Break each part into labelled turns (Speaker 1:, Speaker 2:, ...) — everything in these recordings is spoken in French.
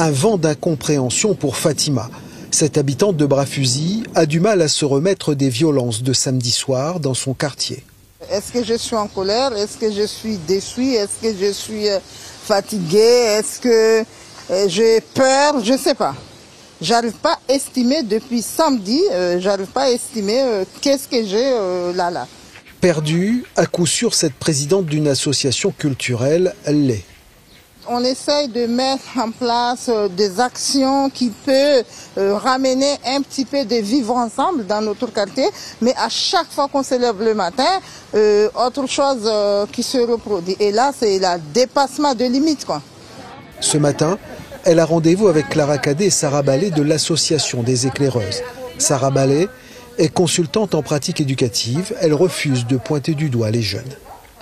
Speaker 1: Un vent d'incompréhension pour Fatima. Cette habitante de Bras-Fusil a du mal à se remettre des violences de samedi soir dans son quartier.
Speaker 2: Est-ce que je suis en colère? Est-ce que je suis déçue? Est-ce que je suis fatiguée? Est-ce que j'ai peur? Je ne sais pas. J'arrive pas à estimer depuis samedi, j'arrive pas à estimer qu'est-ce que j'ai là.
Speaker 1: Perdue, à coup sûr, cette présidente d'une association culturelle l'est.
Speaker 2: On essaye de mettre en place des actions qui peuvent ramener un petit peu de vivre ensemble dans notre quartier, mais à chaque fois qu'on se lève le matin, autre chose qui se reproduit. Et là, c'est le dépassement de limites, quoi.
Speaker 1: Ce matin, elle a rendez-vous avec Clara Cadet et Sarah Ballet de l'association des éclaireuses. Sarah Ballet est consultante en pratique éducative. Elle refuse de pointer du doigt les jeunes.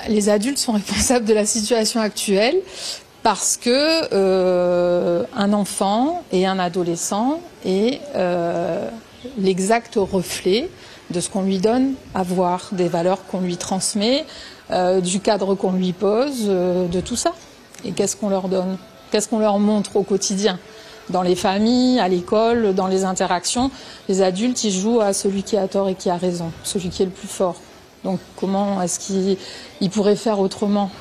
Speaker 3: Les adultes sont responsables de la situation actuelle parce que un enfant et un adolescent est l'exact reflet de ce qu'on lui donne à voir, des valeurs qu'on lui transmet, du cadre qu'on lui pose, de tout ça. Et qu'est-ce qu'on leur donne ? Qu'est-ce qu'on leur montre au quotidien ? Dans les familles, à l'école, dans les interactions, les adultes, ils jouent à celui qui a tort et qui a raison, celui qui est le plus fort. Donc comment est-ce qu'ils pourraient faire autrement ?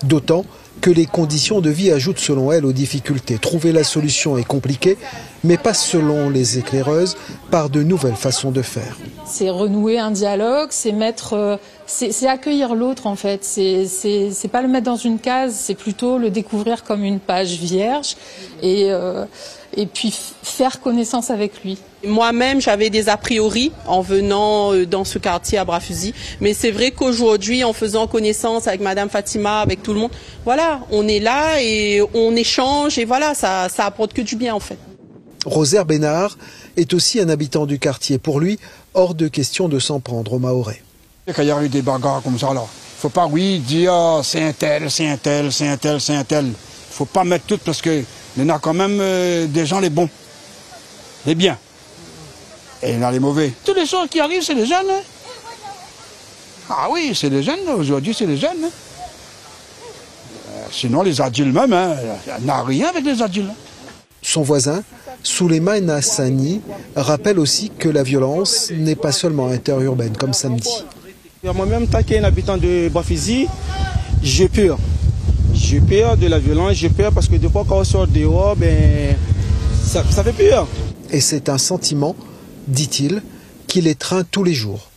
Speaker 1: D'autant que les conditions de vie ajoutent selon elle aux difficultés. Trouver la solution est compliqué, mais passe selon les éclaireuses par de nouvelles façons de faire.
Speaker 3: C'est renouer un dialogue, c'est accueillir l'autre en fait. C'est pas le mettre dans une case, c'est plutôt le découvrir comme une page vierge et puis faire connaissance avec lui.
Speaker 4: Moi-même, j'avais des a priori en venant dans ce quartier à Bras-Fusil. Mais c'est vrai qu'aujourd'hui, en faisant connaissance avec Madame Fatima, avec tout le monde, voilà, on est là et on échange et voilà, ça apporte que du bien en fait.
Speaker 1: Rosaire Bénard est aussi un habitant du quartier. Pour lui, hors de question de s'en prendre aux Mahorais.
Speaker 5: Quand il y a eu des bagarres comme ça, là, faut pas, dire c'est un tel, c'est un tel, c'est un tel, c'est un tel. Faut pas mettre tout parce que il y en a quand même des gens les bons, les biens. Et il y en a les mauvais. Toutes les choses qui arrivent, c'est les jeunes. Hein. Ah oui, c'est les jeunes. Aujourd'hui, c'est les jeunes. Hein. Sinon, les adultes même, hein, il n'y a rien avec les adultes.
Speaker 1: Son voisin, Souleymane Hassani, rappelle aussi que la violence n'est pas seulement interurbaine, comme samedi.
Speaker 6: Moi-même, tant qu'un habitant de Bras-Fusil, j'ai peur. J'ai peur de la violence, j'ai peur parce que des fois, quand on sort dehors, ça fait peur.
Speaker 1: Et c'est un sentiment, dit-il, qui l'étreint tous les jours.